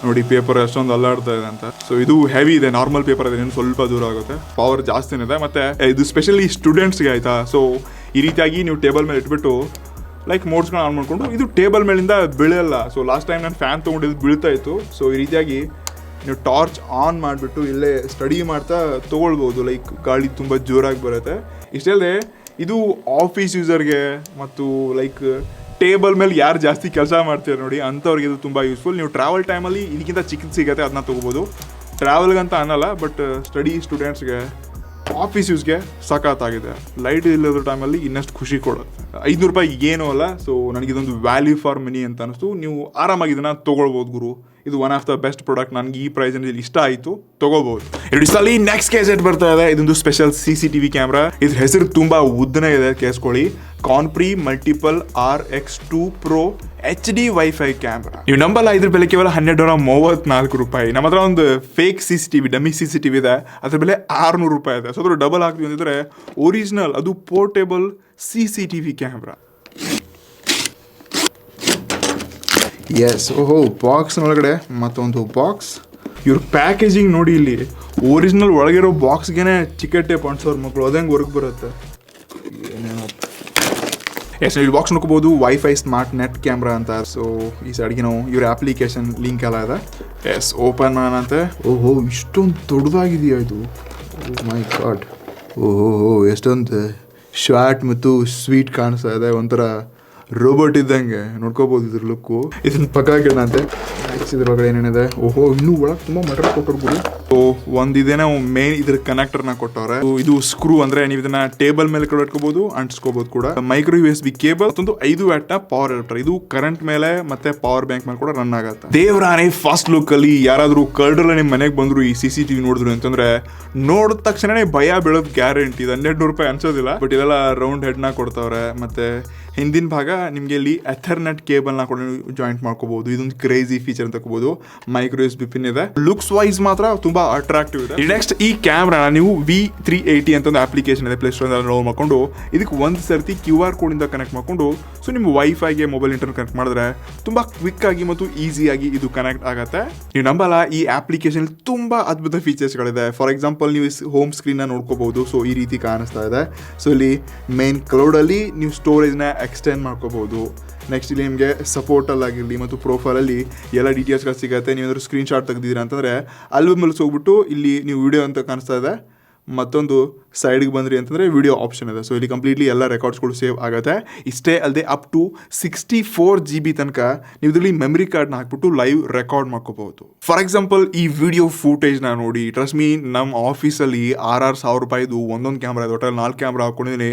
ನೋಡಿ, ಪೇಪರ್ ಅಷ್ಟೊಂದು ಅಲ್ಲಾಡ್ತಾ ಇದೆ ಅಂತ. ಸೊ ಇದು ಹೆವಿ ಇದೆ. ನಾರ್ಮಲ್ ಪೇಪರ್ ಇದೆ, ಸ್ವಲ್ಪ ದೂರ ಆಗುತ್ತೆ. ಪವರ್ ಜಾಸ್ತಿನೇ ಇದೆ. ಮತ್ತೆ ಇದು ಸ್ಪೆಷಲಿ ಸ್ಟೂಡೆಂಟ್ಸ್ಗೆ ಆಯ್ತಾ. ಸೊ ಈ ರೀತಿಯಾಗಿ ನೀವು ಟೇಬಲ್ ಮೇಲೆ ಇಟ್ಬಿಟ್ಟು ಲೈಕ್ ಮೋಡ್ಸ್ಗಳನ್ನ ಆನ್ ಮಾಡ್ಕೊಂಡು, ಇದು ಟೇಬಲ್ ಮೇಲಿಂದ ಬೀಳಲ್ಲ. ಸೊ ಲಾಸ್ಟ್ ಟೈಮ್ ನಾನು ಫ್ಯಾನ್ ತೊಗೊಂಡಿದ್ದು ಬೀಳ್ತಾ ಇತ್ತು. ಸೊ ಈ ರೀತಿಯಾಗಿ ನೀವು ಟಾರ್ಚ್ ಆನ್ ಮಾಡಿಬಿಟ್ಟು ಇಲ್ಲೇ ಸ್ಟಡಿ ಮಾಡ್ತಾ ತೊಗೊಳ್ಬೋದು. ಲೈಕ್ ಗಾಳಿ ತುಂಬ ಜೋರಾಗಿ ಬರುತ್ತೆ. ಇಷ್ಟಲ್ಲದೆ ಇದು ಆಫೀಸ್ ಯೂಸರ್ಗೆ ಮತ್ತು ಲೈಕ್ ಟೇಬಲ್ ಮೇಲೆ ಯಾರು ಜಾಸ್ತಿ ಕೆಲಸ ಮಾಡ್ತೀರ ನೋಡಿ, ಅಂಥವ್ರಿಗೆ ಇದು ತುಂಬ ಯೂಸ್ಫುಲ್. ನೀವು ಟ್ರಾವೆಲ್ ಟೈಮಲ್ಲಿ ಇದಕ್ಕಿಂತ ಚಿಕ್ಕದು ಸಿಗುತ್ತೆ, ಅದನ್ನ ತೊಗೋಬೋದು. ಟ್ರಾವೆಲ್ಗಂತ ಅನ್ನಲ್ಲ, ಬಟ್ ಸ್ಟಡಿ ಸ್ಟೂಡೆಂಟ್ಸ್ಗೆ, ಆಫೀಸ್ ಯೂಸ್ಗೆ ಸಖತ್ತಾಗಿದೆ. ಲೈಟ್ ಇಲ್ಲದ ಟೈಮಲ್ಲಿ ಇನ್ನಷ್ಟು ಖುಷಿ ಕೊಡುತ್ತೆ. 500 ರೂಪಾಯಿ ಏನೂ ಅಲ್ಲ. ಸೊ ನನಗಿದೊಂದು ವ್ಯಾಲ್ಯೂ ಫಾರ್ ಮನಿ ಅಂತ ಅನಿಸ್ತು. ನೀವು ಆರಾಮಾಗಿ ಇದನ್ನು ತೊಗೊಳ್ಬೋದು ಗುರು. ಇದು one of the best product. ನನಗೆ ಈ ಪ್ರೈಸಲ್ಲಿ ಇಷ್ಟ ಆಯಿತು, ತೊಗೋಬೋದು. ಇಡಿಸಲಿ ನೆಕ್ಸ್ಟ್ ಗ್ಯಾಜೆಟ್ ಬರ್ತಾ ಇದೆ. ಇದೊಂದು ಸ್ಪೆಷಲ್ CCTV ಕ್ಯಾಮ್ರಾ. ಇದ್ರ ಹೆಸರು ತುಂಬ ಉದ್ದನೇ ಇದೆ, ಕೇಳಿಸ್ಕೊಳ್ಳಿ. ಕಾನ್ಪ್ರಿ multiple RX2 Pro HD wifi camera. ನೀವು ನಂಬಲ್ಲ, ಇದ್ರ ಬೆಲೆ ಕೇವಲ 1234 ರೂಪಾಯಿ. ನಮ್ಮ ಹತ್ರ ಒಂದು ಫೇಕ್ CCTV, ಡಮ್ಮಿ CCTV ಇದೆ. ಅದ್ರ ಬೆಲೆ 600 ರೂಪಾಯಿ ಇದೆ. ಸೊ ಅದ್ರ ಡಬಲ್ ಹಾಕ್ತೀವಿ ಅಂತಿದ್ರೆ ಒರಿಜಿನಲ್, ಅದು ಪೋರ್ಟೇಬಲ್ CCTV ಕ್ಯಾಮ್ರಾ. ಎಸ್, ಓಹೋ, ಬಾಕ್ಸ್ ಒಳಗಡೆ ಮತ್ತೊಂದು ಬಾಕ್ಸ್. ಇವ್ರ ಪ್ಯಾಕೇಜಿಂಗ್ ನೋಡಿ, ಇಲ್ಲಿ ಒರಿಜಿನಲ್ ಒಳಗಿರೋ ಬಾಕ್ಸ್ಗೆ ಚಿಕ್ಕ ಟೇಪ್ ಅಂಟ್ಸೋರ್ ಮಕ್ಕಳು, ಅದಂಗೆ ಹೊರಗೆ ಬರುತ್ತೆ. ಏನೇನೋ. ಎಸ್, ಇಲ್ಲಿ ಬಾಕ್ಸ್ ನೋಡ್ಕೋಬಹುದು. ವೈಫೈ ಸ್ಮಾರ್ಟ್ ನೆಟ್ ಕ್ಯಾಮ್ರಾ ಅಂತ. ಸೊ ಈ ಸೈಡ್ಗೆ ನಾವು ಇವ್ರ ಅಪ್ಲಿಕೇಶನ್ ಲಿಂಕ್ ಎಲ್ಲ ಇದೆ. ಎಸ್, ಓಪನ್ ಮಾಡೋಣ ಅಂತೆ. ಓಹೋ, ಇಷ್ಟೊಂದು ದೊಡ್ಡದಾಗಿದೆಯಾ ಇದು. ಓ ಮೈ ಗಾಡ್. ಓಹೋ, ಎಷ್ಟೊಂದು ಶಾರ್ಟ್ ಮತ್ತು ಸ್ವೀಟ್ ಕಾಣಿಸ್ತಾ ಇದೆ. ಒಂಥರ ರೋಬೋಟ್ ಇದ್ದಂಗೆ ನೋಡ್ಕೋಬಹುದು ಇದ್ರ ಲುಕ್ಕು. ಇದನ್ನ ಪಕ್ಕ ಹಾಕೋಣ ಅಂತೆ. ಇದ್ರೊಳಗಡೆ ಏನೇನಿದೆ? ಓಹೋ, ಇನ್ನೂ ಒಳಗೆ ತುಂಬಾ ಮಟರ್ ಕೊಟ್ಟರು. ಸೊ ಒಂದಿದೇನೋ ಮೇನ್ ಇದ್ರ ಕನೆಕ್ಟರ್ನ ಕೊಟ್ಟವ್ರೆ. ಇದು ಸ್ಕ್ರೂ, ಅಂದ್ರೆ ನೀವು ಇದನ್ನ ಟೇಬಲ್ ಮೇಲೆ ಕೂಡ ಇಟ್ಕೋಬಹುದು, ಅಂಟಿಸ್ಕೋಬಹುದು ಕೂಡ. ಮೈಕ್ರೋ USB ಕೇಬಲ್, ಮತ್ತೊಂದು 5 ವ್ಯಾಟ್ ಪವರ್ ಅಡಾಪ್ಟರ್. ಇದು ಕರೆಂಟ್ ಮೇಲೆ ಮತ್ತೆ ಪವರ್ ಬ್ಯಾಂಕ್ ಮೇಲೆ ಕೂಡ ರನ್ ಆಗುತ್ತೆ. ದೇವರಾನೆ, ಫಸ್ಟ್ ಲುಕ್ ಅಲ್ಲಿ ಯಾರಾದ್ರೂ ಕರ್ಡ್ರಲ್ಲ ನಿಮ್ ಮನೆಗೆ ಬಂದ್ರು ಈ CCTV ನೋಡಿದ್ರು ಅಂತಂದ್ರೆ ನೋಡಿದ ತಕ್ಷಣನೇ ಭಯ ಬೀಳೋದು ಗ್ಯಾರಂಟಿ. ಇದು 1200 ರೂಪಾಯಿ ಅನ್ಸೋದಿಲ್ಲ. ಬಟ್ ಇದೆಲ್ಲ ರೌಂಡ್ ಹೆಡ್ ನ ಕೊಡ್ತಾವ್ರೆ. ಮತ್ತೆ ಹಿಂದಿನ ಭಾಗ ನಿಮಗೆ ಇಲ್ಲಿ ಎಥರ್ನೆಟ್ ಕೇಬಲ್ನ ಕೂಡ ಜಾಯಿಂಟ್ ಮಾಡ್ಕೋಬಹುದು. ಇದೊಂದು ಕ್ರೇಜಿ ಫೀಚರ್ ಅಂತ ತಗೋಬಹುದು. ಮೈಕ್ರೋ USB ಪಿನ್ ಇದೆ. ಲುಕ್ಸ್ ವೈಸ್ ಮಾತ್ರ ತುಂಬಾ ಅಟ್ರಾಕ್ಟಿವ್ ಇದೆ. ನೆಕ್ಸ್ಟ್ ಈ ಕ್ಯಾಮ್ರಾ ನೀವು V380 ಅಂತ ಒಂದು ಅಪ್ಲಿಕೇಶನ್ ಇದೆ ಪ್ಲೇ ಸ್ಟೋರ್ ಡೌನ್ಲೋಡ್ ಮಾಡ್ಕೊಂಡು ಇದಕ್ಕೆ ಒಂದು ಸರ್ತಿ QR ಕೋಡ್ ಇಂದ ಕನೆಕ್ಟ್ ಮಾಡ್ಕೊಂಡು ಸೊ ನಿಮ್ಮ ವೈಫೈಗೆ ಮೊಬೈಲ್ ಇಂಟರ್ನೆಟ್ ಕನೆಕ್ಟ್ ಮಾಡಿದ್ರೆ ತುಂಬಾ ಕ್ವಿಕ್ ಆಗಿ ಮತ್ತು ಈಸಿಯಾಗಿ ಇದು ಕನೆಕ್ಟ್ ಆಗುತ್ತೆ. ನೀವು ನಂಬಲ್ಲ, ಈ ಅಪ್ಲಿಕೇಶನ್ ತುಂಬಾ ಅದ್ಭುತ ಫೀಚರ್ಸ್ಗಳಿದೆ. ಫಾರ್ ಎಕ್ಸಾಂಪಲ್ ನೀವು ಹೋಮ್ ಸ್ಕ್ರೀನ್ ನೋಡ್ಕೋಬಹುದು. ಸೊ ಈ ರೀತಿ ಕಾಣಿಸ್ತಾ ಇದೆ. ಸೊ ಇಲ್ಲಿ ಮೇನ್ ಕ್ಲೌಡಲ್ಲಿ ನೀವು ಸ್ಟೋರೇಜ್ನ ಎಕ್ಸ್ಟೆಂಡ್ ಮಾಡ್ಕೋಬಹುದು. ನೆಕ್ಸ್ಟ್ ಇಲ್ಲಿ ನಿಮಗೆ ಸಪೋರ್ಟಲ್ಲಿ ಆಗಿರಲಿ ಮತ್ತು ಪ್ರೊಫೈಲಲ್ಲಿ ಎಲ್ಲ ಡೀಟೇಲ್ಸ್ಗಳು ಸಿಗುತ್ತೆ. ನೀವೇನಾದ್ರು ಸ್ಕ್ರೀನ್ಶಾಟ್ ತೆಗೆದಿದ್ದೀರಾ ಅಂತಂದರೆ ಆಲ್ಬಮಲ್ಲಿ ಹೋಗ್ಬಿಟ್ಟು ಇಲ್ಲಿ ನೀವು ವಿಡಿಯೋ ಅಂತ ಕಾಣಿಸ್ತಾ ಇದೆ. ಮತ್ತೊಂದು ಸೈಡ್ಗೆ ಬಂದ್ರಿ ಅಂತಂದರೆ ವಿಡಿಯೋ ಆಪ್ಷನ್ ಇದೆ. ಸೊ ಇಲ್ಲಿ ಕಂಪ್ಲೀಟ್ಲಿ ಎಲ್ಲ ರೆಕಾರ್ಡ್ಸ್ಗಳು ಸೇವ್ ಆಗುತ್ತೆ. ಇಷ್ಟೇ ಅಲ್ಲದೆ ಅಪ್ ಟು 64 GB ತನಕ ನೀವು ಇದರಲ್ಲಿ ಮೆಮರಿ ಕಾರ್ಡ್ನ ಹಾಕ್ಬಿಟ್ಟು ಲೈವ್ ರೆಕಾರ್ಡ್ ಮಾಡ್ಕೋಬಹುದು. ಫಾರ್ ಎಕ್ಸಾಂಪಲ್ ಈ ವಿಡಿಯೋ ಫೂಟೇಜ್ನ ನೋಡಿ. ಟ್ರಸ್ಟ್ ಮೀ, ನಮ್ಮ ಆಫೀಸಲ್ಲಿ 6,000 ರೂಪಾಯಿದು ಒಂದೊಂದು ಕ್ಯಾಮ್ರಾ ಇದೆ. ಒಟ್ಟಲ್ಲಿ 4 ಕ್ಯಾಮ್ರಾ ಹಾಕ್ಕೊಂಡಿದ್ದೀನಿ.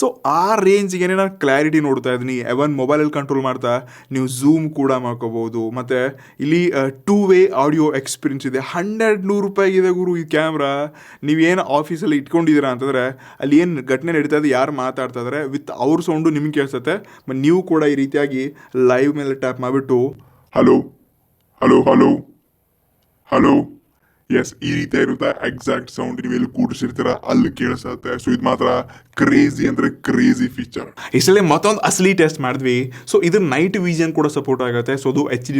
ಸೊ ಆ ರೇಂಜ್ಗೆ ನಾನು ಕ್ಲಾರಿಟಿ ನೋಡ್ತಾ ಇದ್ದೀನಿ. ಎವನ್ ಮೊಬೈಲಲ್ಲಿ ಕಂಟ್ರೋಲ್ ಮಾಡ್ತಾ ನೀವು ಝೂಮ್ ಕೂಡ ಮಾಡ್ಕೋಬಹುದು. ಮತ್ತು ಇಲ್ಲಿ 2-ವೇ ಆಡಿಯೋ ಎಕ್ಸ್ಪೀರಿಯನ್ಸ್ ಇದೆ. 100 ರೂಪಾಯಿಗಿದೆ ಗುರು ಈ ಕ್ಯಾಮ್ರಾ. ನೀವೇನು ಆಫೀಸಲ್ಲಿ ಇಟ್ಕೊಂಡಿದ್ದೀರಾ ಅಂತಂದರೆ ಅಲ್ಲಿ ಏನು ಘಟನೆ ನಡೀತಾ ಇದೆ, ಯಾರು ಮಾತಾಡ್ತಾ ಇದ್ದಾರೆ ವಿತ್ ಅವ್ರ ಸೌಂಡು ನಿಮ್ಗೆ ಕೇಳಿಸುತ್ತೆ. ಬಟ್ ನೀವು ಕೂಡ ಈ ರೀತಿಯಾಗಿ ಲೈವ್ ಮೇಲೆ ಟ್ಯಾಪ್ ಮಾಡಿಬಿಟ್ಟು hello hello hello hello yes ಈ ರೀತಿ ಇರುತ್ತೆ. ಎಕ್ಸಾಕ್ಟ್ ಸೌಂಡ್ ನೀವೆಲ್ಲಿ ಕೂಡಿಸಿರ್ತೀರ ಅಲ್ಲಿ ಕೇಳಿಸುತ್ತೆ. ಸೊ ಇದು ಮಾತ್ರ ಕ್ರೇಜಿ ಅಂದರೆ ಕ್ರೇಜಿ ಫೀಚರ್. ಇಷ್ಟಲ್ಲೇ ಮತ್ತೊಂದು ಅಸಲಿ ಟೆಸ್ಟ್ ಮಾಡಿದ್ವಿ. ಸೊ ಇದು ನೈಟ್ ವಿಷನ್ ಕೂಡ ಸಪೋರ್ಟ್ ಆಗುತ್ತೆ. ಸೊ ಅದು HD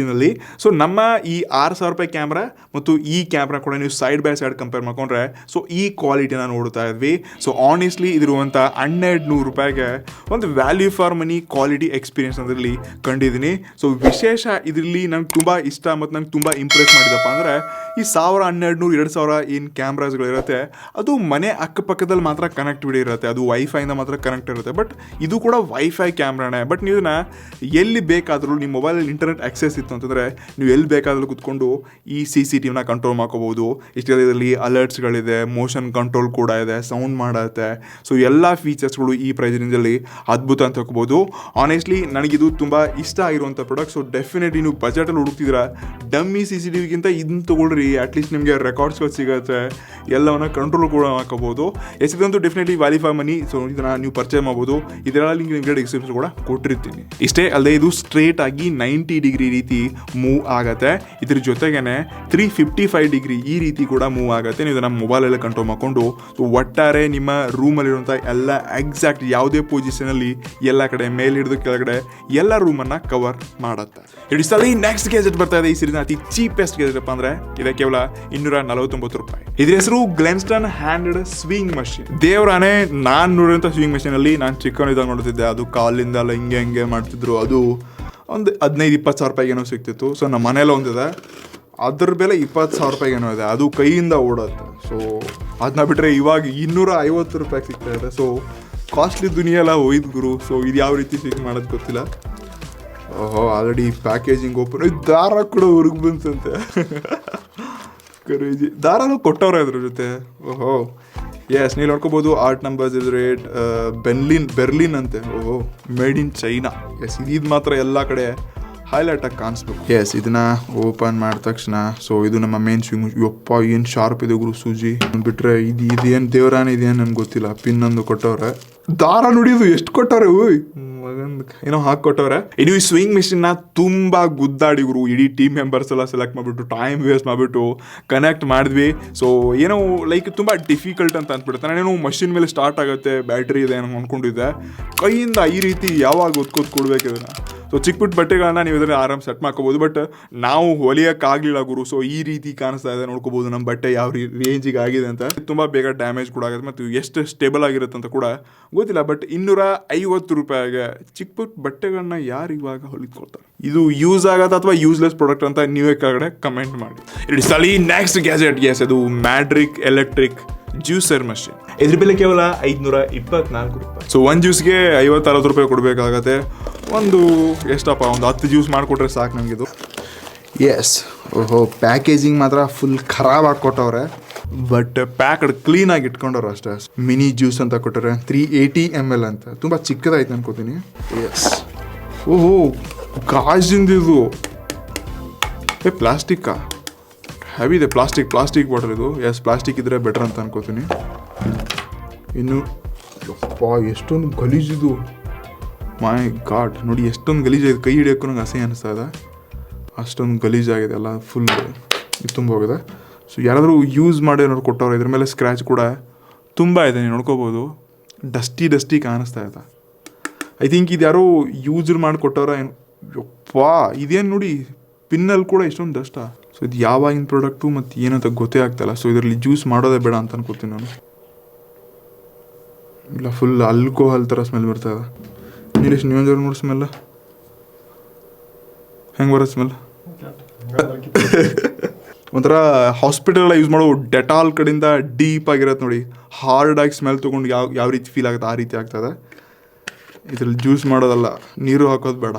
ಸೊ ನಮ್ಮ ಈ 6,000 ರೂಪಾಯಿ ಕ್ಯಾಮ್ರಾ ಮತ್ತು ಈ ಕ್ಯಾಮ್ರಾ ಕೂಡ ನೀವು ಸೈಡ್ ಬೈ ಸೈಡ್ ಕಂಪೇರ್ ಮಾಡ್ಕೊಂಡ್ರೆ ಸೊ ಈ ಕ್ವಾಲಿಟಿನ ನೋಡ್ತಾ ಇದ್ವಿ. ಸೊ ಆನೆಸ್ಟ್ಲಿ ಇದಿರುವಂಥ 1,200 ರೂಪಾಯಿಗೆ ಒಂದು value for money quality experience ಅದರಲ್ಲಿ ಕಂಡಿದ್ದೀನಿ. ಸೊ ವಿಶೇಷ ಇದರಲ್ಲಿ ನಂಗೆ ತುಂಬ ಇಷ್ಟ ಮತ್ತು ನಂಗೆ ತುಂಬ ಇಂಪ್ರೆಸ್ ಮಾಡಿದಪ್ಪ ಅಂದರೆ ಈ 1,100-2,000 ಏನು ಕ್ಯಾಮ್ರಾಸ್ಗಳಿರುತ್ತೆ ಅದು ಮನೆ ಅಕ್ಕಪಕ್ಕದಲ್ಲಿ ಮಾತ್ರ ಕನೆಕ್ಟಿವಿಟಿ ಇರುತ್ತೆ. ಅದು ವೈಫೈಯಿಂದ ಮಾತ್ರ ಕನೆಕ್ಟ್ ಇರುತ್ತೆ. ಬಟ್ ಇದು ಕೂಡ ವೈಫೈ ಕ್ಯಾಮ್ರಾನೇ. ಬಟ್ ನೀವು ಇದನ್ನ ಎಲ್ಲಿ ಬೇಕಾದರೂ ನಿಮ್ಮ ಮೊಬೈಲಲ್ಲಿ ಇಂಟರ್ನೆಟ್ ಆಕ್ಸೆಸ್ ಇತ್ತು ಅಂತಂದರೆ ನೀವು ಎಲ್ಲಿ ಬೇಕಾದರೂ ಕೂತ್ಕೊಂಡು ಈ CCTVನ ಕಂಟ್ರೋಲ್ ಮಾಡ್ಕೋಬೋದು. ಇದರಲ್ಲಿ ಅಲರ್ಟ್ಸ್ಗಳಿದೆ, ಮೋಷನ್ ಕಂಟ್ರೋಲ್ ಕೂಡ ಇದೆ, ಸೌಂಡ್ ಮಾಡುತ್ತೆ. ಸೊ ಎಲ್ಲ ಫೀಚರ್ಸ್ಗಳು ಈ ಪ್ರೈಸ್ ರೇಂಜಲ್ಲಿ ಅದ್ಭುತ ಅಂತ ಹೇಳ್ಕೋಬೋದು. ಆನೆಸ್ಟ್ಲಿ ನನಗಿದು ತುಂಬ ಇಷ್ಟ ಆಗಿರುವಂಥ ಪ್ರಾಡಕ್ಟ್. ಸೊ ಡೆಫಿನೆಟ್ಲಿ ನೀವು ಬಜೆಟಲ್ಲಿ ಹುಡುಕ್ತಿದ್ದೀರಾ ಡಮ್ಮಿ CCTVಗಿಂತ ಇದನ್ನ ತೊಗೊಳ್ರಿ. ಅಟ್ಲೀಸ್ಟ್ ನಿಮಗೆ ರೆಕಾರ್ಡ್ಸ್ಗಳು ಸಿಗುತ್ತೆ, ಎಲ್ಲವನ್ನ ಕಂಟ್ರೋಲ್ ಕೂಡ ಮಾಡ್ಕೋಬೋದು. ಎಷ್ಟಿದಂತೂ definitely value for money. So ಇದನ್ನ ನೀವು ಪರ್ಚೇಸ್ ಮಾಡ್ಬೋದು. ಇದೆಲ್ಲ ಲಿಂಕ್ ನಿಮಗೆ ಡಿಸ್ಕ್ರಿಪ್ಷನ್ ಕೂಡ ಕೊಟ್ಟಿರ್ತೀನಿ. ಇಷ್ಟೇ ಅಲ್ಲದೆ ಇದು ಸ್ಟ್ರೇಟ್ ಆಗಿ 90 ಡಿಗ್ರಿ ರೀತಿ ಮೂವ್ ಆಗುತ್ತೆ. ಇದ್ರ ಜೊತೆಗೇನೆ 355 ಡಿಗ್ರಿ ಈ ರೀತಿ ಕೂಡ ಮೂವ್ ಆಗುತ್ತೆ. ನೀವು ಇದನ್ನ ಮೊಬೈಲಲ್ಲಿ ಕಂಟ್ರೋಲ್ ಮಾಡ್ಕೊಂಡು ಸೊ ಒಟ್ಟಾರೆ ನಿಮ್ಮ ರೂಮಲ್ಲಿರುವಂಥ ಎಲ್ಲ ಎಕ್ಸಾಕ್ಟ್ ಯಾವುದೇ ಪೊಸಿಷನಲ್ಲಿ ಎಲ್ಲ ಕಡೆ ಮೇಲೆ ಹಿಡಿದು ಕೆಳಗಡೆ ಎಲ್ಲ ರೂಮನ್ನು ಕವರ್ ಮಾಡುತ್ತೆ. ಇಡಿಸಲಿ ನೆಕ್ಸ್ಟ್ ಗ್ಯಾಜೆಟ್ ಬರ್ತಾ ಇದೆ. ಈ ಸೀರೀಸ್ನ ಅತಿ ಚೀಪೆಸ್ಟ್ ಗ್ಯಾಜೆಟ್ ಅಪ್ಪ ಅಂದರೆ ಇದೆ ಕೇವಲ 249 ರೂಪಾಯಿ. ಇದ್ರ ಹೆಸರು ಗ್ಲೆನ್ಸ್ಟನ್ ಹ್ಯಾಂಡೆಡ್ ಸ್ವಿಂಗ್ ಮಷಿನ್. ದೇವರಾನೆ ನಾನು ನೋಡಿದಂಥ ಸ್ವಿಂಗ್ ಮಷೀನಲ್ಲಿ ನಾನು ಚಿಕ್ಕವನಿದ್ದಾಗ ನೋಡ್ತಿದ್ದೆ. ಅದು ಕಾಲಿಂದ ಎಲ್ಲ ಹಿಂಗೆ ಮಾಡ್ತಿದ್ರು. ಅದು ಒಂದು 15-20 ಸಾವಿರ ರೂಪಾಯಿಗೇನೋ ಸಿಗ್ತಿತ್ತು. ಸೊ ನಮ್ಮ ಮನೆಯಲ್ಲ ಒಂದಿದೆ, ಅದ್ರ ಬೆಲೆ 20,000 ರೂಪಾಯಿಗೇನೋ ಇದೆ. ಅದು ಕೈಯಿಂದ ಓಡುತ್ತೆ. ಸೊ ಅದನ್ನ ಬಿಟ್ಟರೆ ಇವಾಗ 250 ರೂಪಾಯಿಗೆ ಸಿಗ್ತಾ ಇದೆ. ಸೊ ಕಾಸ್ಟ್ಲಿ ದುನಿಯೆಲ್ಲ ಹೋಯ್ತು ಗುರು. ಸೊ ಇದು ಯಾವ ರೀತಿ ಫಿಕ್ಸ್ ಮಾಡೋದು ಗೊತ್ತಿಲ್ಲ. ಓಹೋ, ಆಲ್ರೆಡಿ ಪ್ಯಾಕೇಜಿಂಗ್ ಓಪನ್. ದಾರ ಕೂಡ ಹೊರಗೆ ಬಂತಂತೆ. ಕರೇಜಿ ದಾರನೂ ಕೊಟ್ಟವ್ರೆ ಅದ್ರ ಜೊತೆ. ಓಹೋ ಎಸ್, ನೀವು ನೋಡ್ಕೋಬೋದು. Art numbers is rate Berlin ಅಂತೆ. ಓಹೋ, ಮೇಡ್ ಇನ್ ಚೈನಾ. ಎಸ್, ಇದು ಮಾತ್ರ ಎಲ್ಲ ಕಡೆ ಹೈಲೈಟಾಗಿ ಕಾಣಿಸ್ಬೇಕು. ಎಸ್, ಇದನ್ನ ಓಪನ್ ಮಾಡಿದ ತಕ್ಷಣ ಸೊ ಇದು ನಮ್ಮ ಮೇನ್ ಸ್ವಿಂಗ್. ಯಪ್ಪ ಏನು ಶಾರ್ಪ್ ಇದೆ ಗುರು ಸೂಜಿ. ಬಿಟ್ರೆ ಇದೇನು ದೇವರಾನ ಇದೇನು ನನ್ಗೆ ಗೊತ್ತಿಲ್ಲ. ಪಿನ್ ಒಂದು ಕೊಟ್ಟವ್ರೆ. ದಾರ ನೋಡಿದು ಎಷ್ಟು ಕೊಟ್ಟವ್ರೆ. ಓಯ್ ಏನೋ ಹಾಕೊಟ್ಟವ್ರೆ. ಇದು ಈ ಸ್ವಿಂಗ್ ಮಿಷಿನ್ನ ತುಂಬ ಗುದ್ದಾಡಿ ಗುರು. ಇಡೀ ಟೀಮ್ ಮೆಂಬರ್ಸ್ ಎಲ್ಲ ಸೆಲೆಕ್ಟ್ ಮಾಡಿಬಿಟ್ಟು ಟೈಮ್ ವೇಸ್ಟ್ ಮಾಡಿಬಿಟ್ಟು ಕನೆಕ್ಟ್ ಮಾಡಿದ್ವಿ. ಸೊ ಏನೋ ಲೈಕ್ ತುಂಬ ಡಿಫಿಕಲ್ಟ್ ಅಂತ ಅಂದ್ಬಿಡುತ್ತೆ. ನಾನೇನೋ ಮಷಿನ್ ಮೇಲೆ ಸ್ಟಾರ್ಟ್ ಆಗುತ್ತೆ, ಬ್ಯಾಟ್ರಿ ಇದೆ ಏನೋ ಅಂದ್ಕೊಂಡಿದ್ದೆ. ಕೈಯಿಂದ ಈ ರೀತಿ ಯಾವಾಗ ಒತ್ಕೋದು ಕೊಡ್ಬೇಕು ಇದನ್ನು. ಸೊ ಚಿಕ್ಕ ಪುಟ್ಟ ಬಟ್ಟೆಗಳನ್ನ ನೀವು ಇದರಲ್ಲಿ ಆರಾಮ್ ಸೆಟ್ ಮಾಡ್ಕೋಬೋದು. ಬಟ್ ನಾವು ಹೊಲಿಯೋಕ್ಕಾಗಲಿಲ್ಲ ಗುರು. ಸೊ ಈ ರೀತಿ ಕಾಣಿಸ್ತಾ ಇದೆ. ನೋಡ್ಕೋಬೋದು ನಮ್ಮ ಬಟ್ಟೆ ಯಾವ ರೇಂಜಿಗೆ ಆಗಿದೆ ಅಂತ. ತುಂಬ ಬೇಗ ಡ್ಯಾಮೇಜ್ ಕೂಡ ಆಗುತ್ತೆ ಮತ್ತು ಎಷ್ಟು ಸ್ಟೇಬಲ್ ಆಗಿರುತ್ತೆ ಅಂತ ಕೂಡ ಗೊತ್ತಿಲ್ಲ. ಬಟ್ 250 ರೂಪಾಯಿಗೆ ಚಿಕ್ಕ ಪುಟ್ಟ ಬಟ್ಟೆಗಳನ್ನ ಯಾರು ಇವಾಗ ಹೊಲಿದ್ಕೊಳ್ತಾರೆ. ಇದು ಯೂಸ್ ಆಗತ್ತೆ ಅಥವಾ ಯೂಸ್ಲೆಸ್ ಪ್ರಾಡಕ್ಟ್ ಅಂತ ನೀವೇ ಕೆಳಗಡೆ ಕಮೆಂಟ್ ಮಾಡಿ. It's next gadget. ಎಸ್, ಅದು ಮ್ಯಾಡ್ರಿಕ್ ಎಲೆಕ್ಟ್ರಿಕ್ ಜ್ಯೂಸರ್ ಮಷಿನ್. ಇದ್ರ ಬೆಲೆ ಕೇವಲ 524 ರೂಪಾಯಿ. ಸೊ ಒಂದು ಜ್ಯೂಸ್ಗೆ 50-60 ರೂಪಾಯಿ ಕೊಡಬೇಕಾಗತ್ತೆ. ಒಂದು ಎಷ್ಟಪ್ಪ, ಒಂದು 10 ಜ್ಯೂಸ್ ಮಾಡಿಕೊಟ್ರೆ ಸಾಕು ನಮಗಿದು. ಎಸ್, ಓಹೋ, ಪ್ಯಾಕೇಜಿಂಗ್ ಮಾತ್ರ ಫುಲ್ ಖರಾಬ್ ಹಾಕ್ಕೊಟ್ಟವ್ರೆ. ಬಟ್ ಪ್ಯಾಕ್ಡ್ ಕ್ಲೀನಾಗಿ ಇಟ್ಕೊಂಡವ್ರು ಅಷ್ಟೇ. ಮಿನಿ ಜ್ಯೂಸ್ ಅಂತ ಕೊಟ್ಟರೆ 380 ml ಅಂತ. ತುಂಬ ಚಿಕ್ಕದಾಯ್ತು ಅನ್ಕೋತೀನಿ. ಎಸ್, ಓಹೋ, ಗಾಜಿಂದಿದು. ಪ್ಲಾಸ್ಟಿಕ್ಕಾ? ಹೆವಿ ಇದೆ. ಪ್ಲಾಸ್ಟಿಕ್ ಬಾಟಲ್ ಇದು. ಎಸ್, ಪ್ಲಾಸ್ಟಿಕ್ ಇದ್ರೆ ಬೆಟರ್ ಅಂತ ಅನ್ಕೋತೀನಿ. ಇನ್ನು ಯಪ್ಪ ಎಷ್ಟೊಂದು ಗಲೀಜಿದು. ಮೈ ಗಾಡ್ ನೋಡಿ ಎಷ್ಟೊಂದು ಗಲೀಜಾಗಿದೆ, ಕೈ ಹಿಡಿಯೋಕ್ಕೂ ನಂಗೆ ಅಸಹ್ಯ ಅನಿಸ್ತಾ ಇದೆ, ಅಷ್ಟೊಂದು ಗಲೀಜಾಗಿದೆ ಎಲ್ಲ, ಫುಲ್ ಇದು ತುಂಬ ಹೋಗಿದೆ. ಸೊ ಯಾರಾದರೂ ಯೂಸ್ ಮಾಡಿ ಏನಾದ್ರು ಕೊಟ್ಟವ್ರು, ಇದ್ರ ಮೇಲೆ ಸ್ಕ್ರ್ಯಾಚ್ ಕೂಡ ತುಂಬ ಇದೆ, ನೀವು ನೋಡ್ಕೋಬೋದು, ಡಸ್ಟಿ ಕಾಣಿಸ್ತಾ ಇದೆ. ಐ ಥಿಂಕ್ ಇದು ಯಾರೋ ಯೂಸ್ ಮಾಡಿ ಕೊಟ್ಟವ್ರ ಏನು, ಯಪ್ಪಾ ಇದೇನು ನೋಡಿ ಪಿನ್ನಲ್ಲಿ ಕೂಡ ಇಷ್ಟೊಂದು ಡಸ್ಟಾ. ಸೊ ಇದು ಯಾವಾಗಿನ ಪ್ರಾಡಕ್ಟು ಮತ್ತು ಏನಂತ ಗೊತ್ತೇ ಆಗ್ತಾಯಿಲ್ಲ. ಸೊ ಇದರಲ್ಲಿ ಜ್ಯೂಸ್ ಮಾಡೋದೇ ಬೇಡ ಅಂತ ಅನ್ಕೋತೀನಿ ನಾನು. ಇಲ್ಲ ಫುಲ್ ಆಲ್ಕೋಹಾಲ್ ಥರ ಸ್ಮೆಲ್ ಬರ್ತಾ ಇದೆ. ನೀರಿಷ್ಟು ನೀವು ನೋಡಿ ಸ್ಮೆಲ್ ಹೆಂಗೆ ಬರೋ ಸ್ಮೆಲ್ ಒಂಥರ ಹಾಸ್ಪಿಟಲ್ ಯೂಸ್ ಮಾಡೋ ಡೆಟಾಲ್ ಕಡೆಯಿಂದ ಡೀಪ್ ಆಗಿರತ್ತೆ ನೋಡಿ, ಹಾರ್ಡಾಗಿ ಸ್ಮೆಲ್ ತೊಗೊಂಡು ಯಾವ ರೀತಿ ಫೀಲ್ ಆಗುತ್ತೆ ಆ ರೀತಿ ಆಗ್ತದೆ. ಇದ್ರಲ್ಲಿ ಜ್ಯೂಸ್ ಮಾಡೋದಲ್ಲ, ನೀರು ಹಾಕೋದು ಬೇಡ,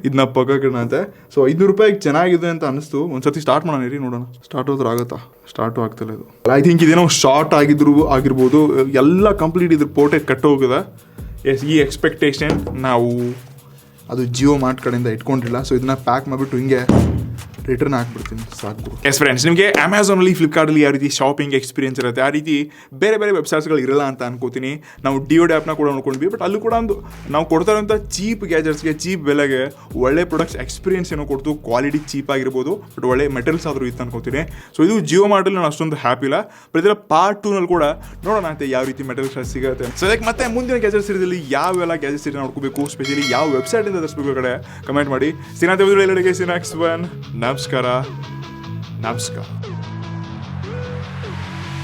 ಇದನ್ನ ಪಕ್ಕಂತೆ. ಸೊ 500 ರೂಪಾಯಿಗೆ ಚೆನ್ನಾಗಿದೆ ಅಂತ ಅನಿಸ್ತು. ಒಂದ್ಸತಿ ಸ್ಟಾರ್ಟ್ ಮಾಡೋಣ ರೀ, ನೋಡೋಣ ಸ್ಟಾರ್ಟ್ ಹೋದ್ರೆ ಆಗುತ್ತಾ. ಸ್ಟಾರ್ಟು ಆಗ್ತಿಲ್ಲ ಇದು. ಐ ಥಿಂಕ್ ಇದೇನೋ ಶಾರ್ಟ್ ಆಗಿರ್ಬೋದು, ಎಲ್ಲ ಕಂಪ್ಲೀಟ್ ಇದ್ರ ಪೋಟೆ ಕಟ್ಟೋಗಿದೆ. ಎಸ್, ಈ ಎಕ್ಸ್ಪೆಕ್ಟೇಷನ್ ನಾವು ಅದು ಜಿಯೋ ಮಾರ್ಟ್ ಕಡೆಯಿಂದ ಇಟ್ಕೊಂಡಿಲ್ಲ. ಸೊ ಇದನ್ನ ಪ್ಯಾಕ್ ಮಾಡಿಬಿಟ್ಟು ಹಿಂಗೆ ರಿಟರ್ನ್ ಹಾಕ್ಬಿಡ್ತೀನಿ, ಸಾಕು. ಎಸ್ ಫ್ರೆಂಡ್ಸ್, ನಿಮಗೆ ಅಮೆಝಾನಲ್ಲಿ, ಫ್ಲಿಪ್ಕಾರ್ಟಲ್ಲಿ ಯಾವ ರೀತಿ ಶಾಪಿಂಗ್ ಎಕ್ಸ್ಪೀರಿಯನ್ಸ್ ಇರುತ್ತೆ, ಆ ರೀತಿ ಬೇರೆ ವೆಬ್ಸೈಟ್ಸ್ಗಳು ಇರಲ್ಲ ಅಂತ ಅನ್ಕೋತೀನಿ. ನಾವು ಡಿಯೋಡ್ ಆ್ಯಪ್ನ ಕೂಡ ನೋಡ್ಕೊಂಡ್ವಿ, ಬಟ್ ಅಲ್ಲೂ ಕೂಡ ಒಂದು ನಾವು ಕೊಡ್ತಾರಂಥ ಚೀಪ್ ಗ್ಯಾಜೆಟ್ಸ್ಗೆ ಚೀಪ್ ಬೆಲೆಗೆ ಒಳ್ಳೆ ಪ್ರಾಡಕ್ಟ್ಸ್ ಎಕ್ಸ್ಪೀರಿಯನ್ಸ್ ಏನೋ ಕೊಡ್ತು, ಕ್ವಾಲಿಟಿ ಚೀಪ್ ಆಗಿರ್ಬೋದು, ಬಟ್ ಒಳ್ಳೆ ಮೆಟೀರಿಯಲ್ಸ್ ಆದರೂ ಇತ್ತು ಅನ್ಕೋತೀನಿ. ಸೊ ಇದು ಜಿಯೋ ಮಾರ್ಟಲ್ಲಿ ನಾನು ಅಷ್ಟೊಂದು ಹ್ಯಾಪಿ ಇಲ್ಲ, ಬಟ್ ಇದರ ಪಾರ್ಟ್ 2ನಲ್ಲಿ ಕೂಡ ನೋಡೋಣ ಅಂತ ಯಾವ ರೀತಿ ಮೆಟೀರಿಯಲ್ಸ್ ಸಿಗುತ್ತೆ. ಸೊ ಅದಕ್ಕೆ ಮತ್ತೆ ಮುಂದಿನ ಗ್ಯಾಜೆಟ್ ಸೀರೀಸಲ್ಲಿ ಯಾವೆಲ್ಲ ಗ್ಯಾಜೆಟ್ ಸೀರೀಸ್ ನೋಡ್ಕೋಬೇಕು, ಸ್ಪೆಷಲಿ ಯಾವ ವೆಬ್ಸೈಟಿಂದ ತರಿಸ್ಬೇಕು ಕಡೆ ಕಮೆಂಟ್ ಮಾಡಿ. ಸಿನಾತೆ ಎಲ್ಲರಿಗೆ ನಮಸ್ಕಾರ.